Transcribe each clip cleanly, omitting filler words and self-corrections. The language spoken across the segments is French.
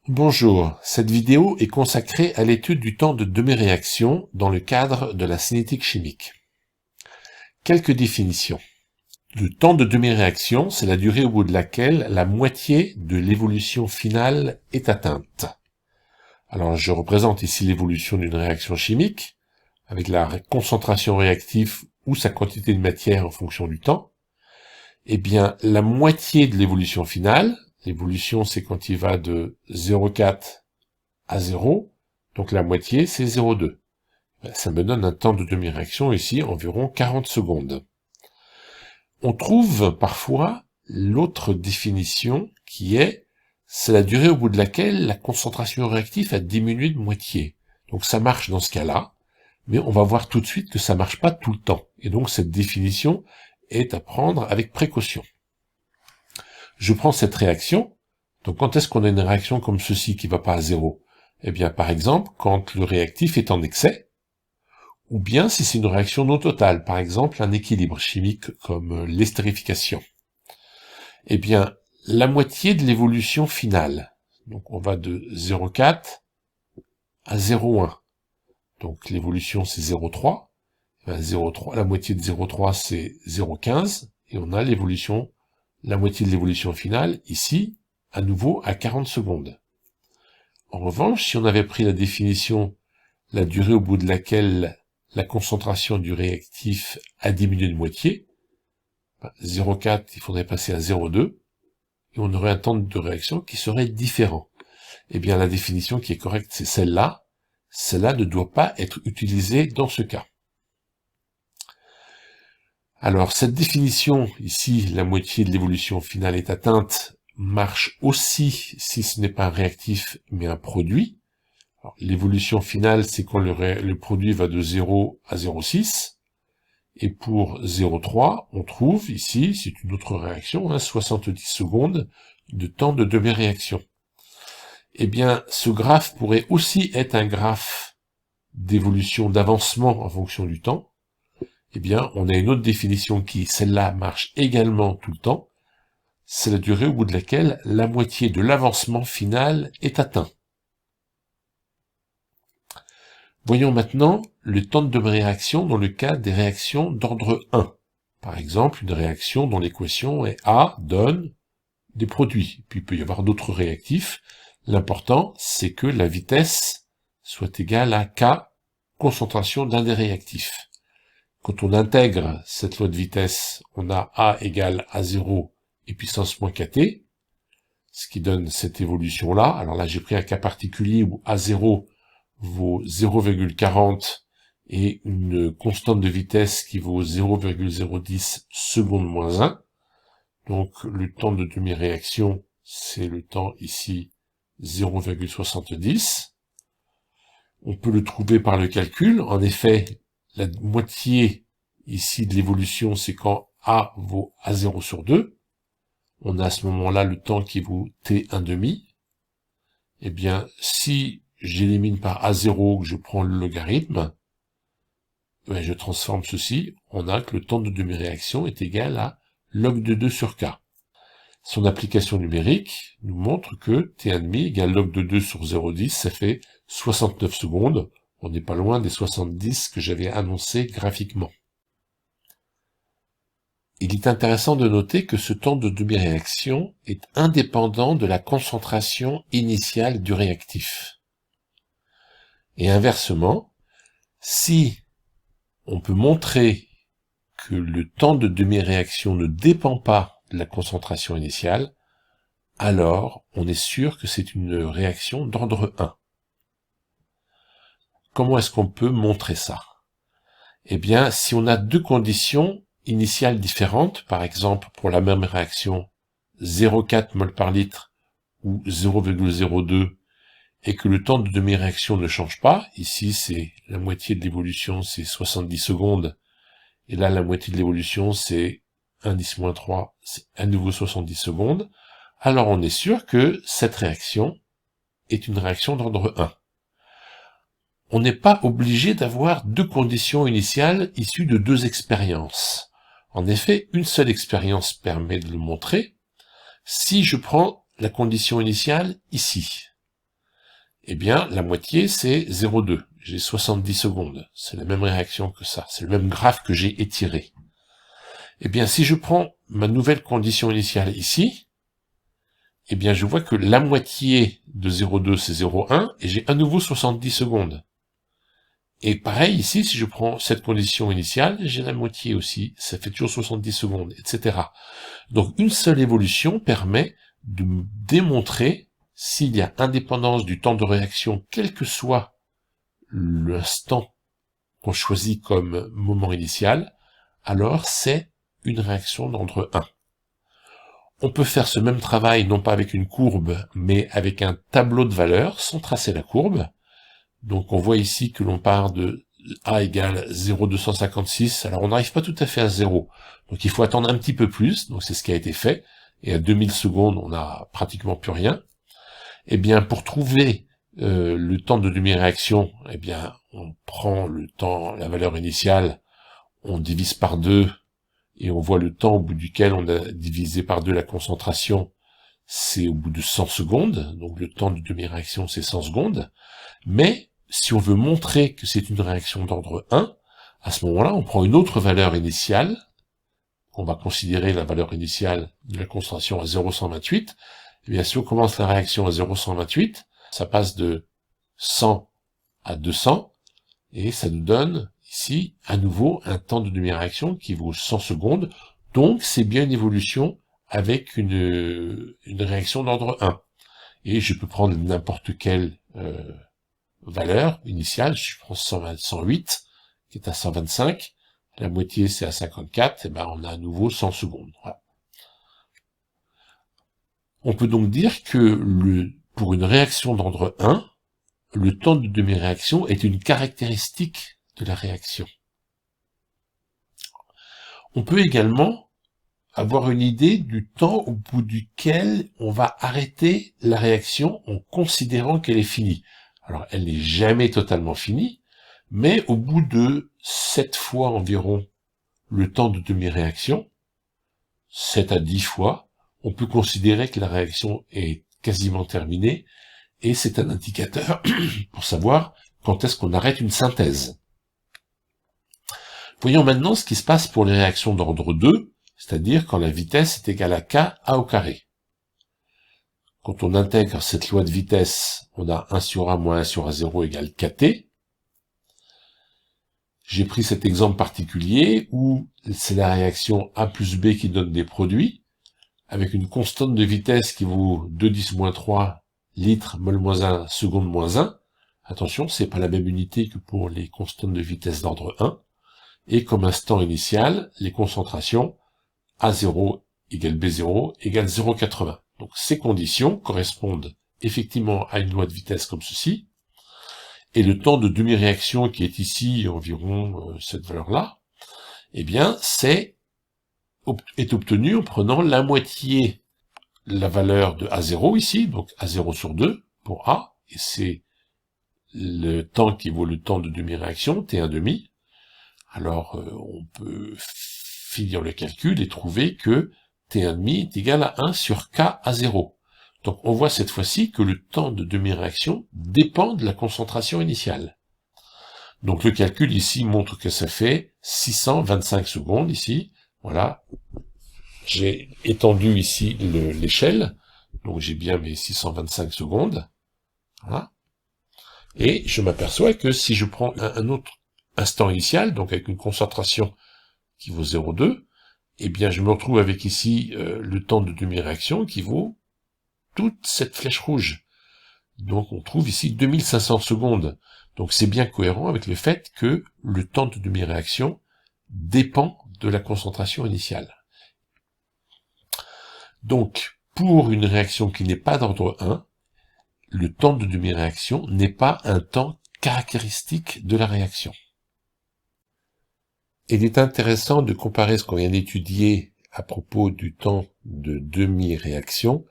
Bonjour, cette vidéo est consacrée à l'étude du temps de demi-réaction dans le cadre de la cinétique chimique. Quelques définitions. Le temps de demi-réaction, c'est la durée au bout de laquelle la moitié de l'évolution finale est atteinte. Alors je représente ici l'évolution d'une réaction chimique, avec la concentration réactive ou sa quantité de matière en fonction du temps. Eh bien, la moitié de l'évolution finale, l'évolution c'est quand il va de 0,4 à 0, donc la moitié c'est 0,2. Ça me donne un temps de demi-réaction ici, environ 40 secondes. On trouve parfois l'autre définition qui c'est la durée au bout de laquelle la concentration réactive a diminué de moitié. Donc ça marche dans ce cas-là, mais on va voir tout de suite que ça marche pas tout le temps. Et donc cette définition est à prendre avec précaution. Je prends cette réaction, donc quand est-ce qu'on a une réaction comme ceci qui va pas à 0 ? Eh bien, par exemple, quand le réactif est en excès, ou bien si c'est une réaction non totale, par exemple un équilibre chimique comme l'estérification. Eh bien, la moitié de l'évolution finale, donc on va de 0,4 à 0,1. Donc l'évolution c'est 0,3. 0,3, la moitié de 0,3 c'est 0,15, et on a la moitié de l'évolution finale ici, à nouveau à 40 secondes. En revanche, si on avait pris la définition, la durée au bout de laquelle la concentration du réactif a diminué de moitié, 0,4, il faudrait passer à 0,2, et on aurait un temps de réaction qui serait différent. Eh bien, la définition qui est correcte, c'est celle-là. Celle-là ne doit pas être utilisée dans ce cas. Alors, cette définition, ici, la moitié de l'évolution finale est atteinte, marche aussi si ce n'est pas un réactif, mais un produit. L'évolution finale, c'est quand le produit va de 0 à 0,6. Et pour 0,3, on trouve ici, c'est une autre réaction, 70 secondes de temps de demi-réaction. Eh bien, ce graphe pourrait aussi être un graphe d'évolution, d'avancement en fonction du temps. Eh bien, on a une autre définition qui, celle-là, marche également tout le temps. C'est la durée au bout de laquelle la moitié de l'avancement final est atteint. Voyons maintenant le temps de demi-réaction dans le cas des réactions d'ordre 1. Par exemple, une réaction dont l'équation est A donne des produits. Puis il peut y avoir d'autres réactifs. L'important, c'est que la vitesse soit égale à K, concentration d'un des réactifs. Quand on intègre cette loi de vitesse, on a A égale A0 et puissance moins kt, ce qui donne cette évolution-là. Alors là, j'ai pris un cas particulier où A0 vaut 0,40 et une constante de vitesse qui vaut 0,010 secondes moins 1. Donc le temps de demi-réaction, c'est le temps ici 0,70. On peut le trouver par le calcul. En effet, la moitié ici de l'évolution, c'est quand A vaut A0 sur 2. On a à ce moment-là le temps qui vaut T1,5. Eh bien, si j'élimine par A0, que je prends le logarithme, je transforme ceci, on a que le temps de demi-réaction est égal à log de 2 sur K. Son application numérique nous montre que T1,5 égale log de 2 sur 0,10, ça fait 69 secondes. On n'est pas loin des 70 que j'avais annoncé graphiquement. Il est intéressant de noter que ce temps de demi-réaction est indépendant de la concentration initiale du réactif. Et inversement, si on peut montrer que le temps de demi-réaction ne dépend pas de la concentration initiale, alors on est sûr que c'est une réaction d'ordre 1. Comment est-ce qu'on peut montrer ça ? Eh bien, si on a deux conditions initiales différentes, par exemple pour la même réaction 0,4 mol par litre ou 0,02, et que le temps de demi-réaction ne change pas, ici c'est la moitié de l'évolution, c'est 70 secondes, et là la moitié de l'évolution c'est 1 10 moins 3, c'est à nouveau 70 secondes, alors on est sûr que cette réaction est une réaction d'ordre 1. On n'est pas obligé d'avoir deux conditions initiales issues de deux expériences. En effet, une seule expérience permet de le montrer. Si je prends la condition initiale ici, eh bien, la moitié, c'est 0,2. J'ai 70 secondes. C'est la même réaction que ça. C'est le même graphe que j'ai étiré. Eh bien, si je prends ma nouvelle condition initiale ici, eh bien, je vois que la moitié de 0,2, c'est 0,1, et j'ai à nouveau 70 secondes. Et pareil ici, si je prends cette condition initiale, j'ai la moitié aussi, ça fait toujours 70 secondes, etc. Donc, une seule évolution permet de démontrer s'il y a indépendance du temps de réaction, quel que soit l'instant qu'on choisit comme moment initial, alors c'est une réaction d'ordre 1. On peut faire ce même travail non pas avec une courbe, mais avec un tableau de valeurs sans tracer la courbe. Donc on voit ici que l'on part de A égale 0,256, alors on n'arrive pas tout à fait à 0, donc il faut attendre un petit peu plus, donc c'est ce qui a été fait, et à 2000 secondes on n'a pratiquement plus rien. Eh bien pour trouver le temps de demi-réaction, eh bien on prend le temps, la valeur initiale, on divise par 2, et on voit le temps au bout duquel on a divisé par 2 la concentration, c'est au bout de 100 secondes, donc le temps de demi-réaction c'est 100 secondes, mais si on veut montrer que c'est une réaction d'ordre 1, à ce moment-là, on prend une autre valeur initiale, on va considérer la valeur initiale de la concentration à 0,128, et bien si on commence la réaction à 0,128, ça passe de 100 à 200, et ça nous donne ici à nouveau un temps de demi-réaction qui vaut 100 secondes, donc c'est bien une évolution avec une réaction d'ordre 1. Et je peux prendre n'importe quelle valeur initiale, je prends 108, qui est à 125, la moitié c'est à 54, et ben on a à nouveau 100 secondes. Voilà. On peut donc dire que pour une réaction d'ordre 1, le temps de demi-réaction est une caractéristique de la réaction. On peut également avoir une idée du temps au bout duquel on va arrêter la réaction en considérant qu'elle est finie. Alors, elle n'est jamais totalement finie, mais au bout de 7 fois environ le temps de demi-réaction, 7 à 10 fois, on peut considérer que la réaction est quasiment terminée, et c'est un indicateur pour savoir quand est-ce qu'on arrête une synthèse. Voyons maintenant ce qui se passe pour les réactions d'ordre 2, c'est-à-dire quand la vitesse est égale à k a au carré. Quand on intègre cette loi de vitesse, on a 1 sur a moins 1 sur a0 égale kt. J'ai pris cet exemple particulier où c'est la réaction A plus B qui donne des produits, avec une constante de vitesse qui vaut 2×10-3 litres mol moins 1 seconde moins 1. Attention, c'est pas la même unité que pour les constantes de vitesse d'ordre 1. Et comme instant initial, les concentrations A0 égale B0 égale 0,80. Donc ces conditions correspondent effectivement à une loi de vitesse comme ceci, et le temps de demi-réaction qui est ici environ cette valeur-là, eh bien est obtenu en prenant la moitié la valeur de A0 ici, donc A0 sur 2 pour A, et c'est le temps qui vaut le temps de demi-réaction, T1,5. Alors, on peut finir le calcul et trouver que T1,5 est égal à 1 sur K à 0. Donc, on voit cette fois-ci que le temps de demi-réaction dépend de la concentration initiale. Donc, le calcul ici montre que ça fait 625 secondes ici. Voilà. J'ai étendu ici l'échelle. Donc, j'ai bien mes 625 secondes. Voilà. Et je m'aperçois que si je prends un autre instant initial, donc avec une concentration qui vaut 0,2, eh bien je me retrouve avec ici le temps de demi-réaction qui vaut toute cette flèche rouge. Donc on trouve ici 2500 secondes. Donc c'est bien cohérent avec le fait que le temps de demi-réaction dépend de la concentration initiale. Donc pour une réaction qui n'est pas d'ordre 1, le temps de demi-réaction n'est pas un temps caractéristique de la réaction. Il est intéressant de comparer ce qu'on vient d'étudier à propos du temps de demi-réaction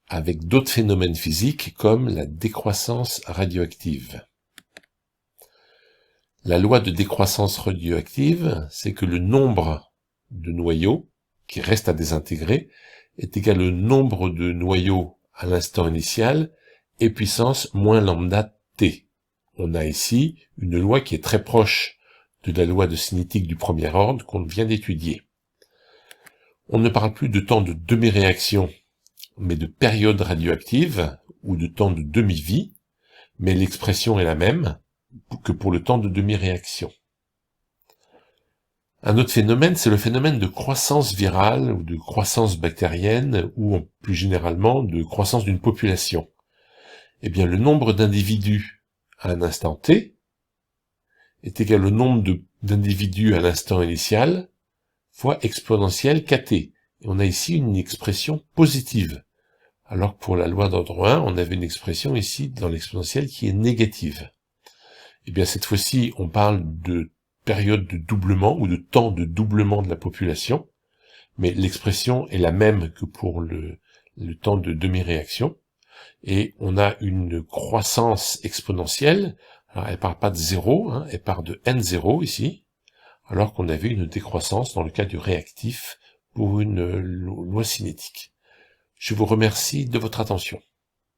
avec d'autres phénomènes physiques comme la décroissance radioactive. La loi de décroissance radioactive, c'est que le nombre de noyaux qui restent à désintégrer est égal au nombre de noyaux à l'instant initial et puissance moins lambda t. On a ici une loi qui est très proche de la loi de cinétique du premier ordre qu'on vient d'étudier. On ne parle plus de temps de demi-réaction, mais de période radioactive, ou de temps de demi-vie, mais l'expression est la même que pour le temps de demi-réaction. Un autre phénomène, c'est le phénomène de croissance virale, ou de croissance bactérienne, ou plus généralement de croissance d'une population. Eh bien, le nombre d'individus à un instant t est égal au nombre d'individus à l'instant initial fois exponentielle kt. Et on a ici une expression positive. Alors que pour la loi d'ordre 1, on avait une expression ici dans l'exponentielle qui est négative. Eh bien, cette fois-ci, on parle de période de doublement ou de temps de doublement de la population, mais l'expression est la même que pour le temps de demi-réaction. Et on a une croissance exponentielle. Alors, elle part pas de 0, elle part de n0 ici, alors qu'on avait une décroissance dans le cas du réactif pour une loi cinétique. Je vous remercie de votre attention.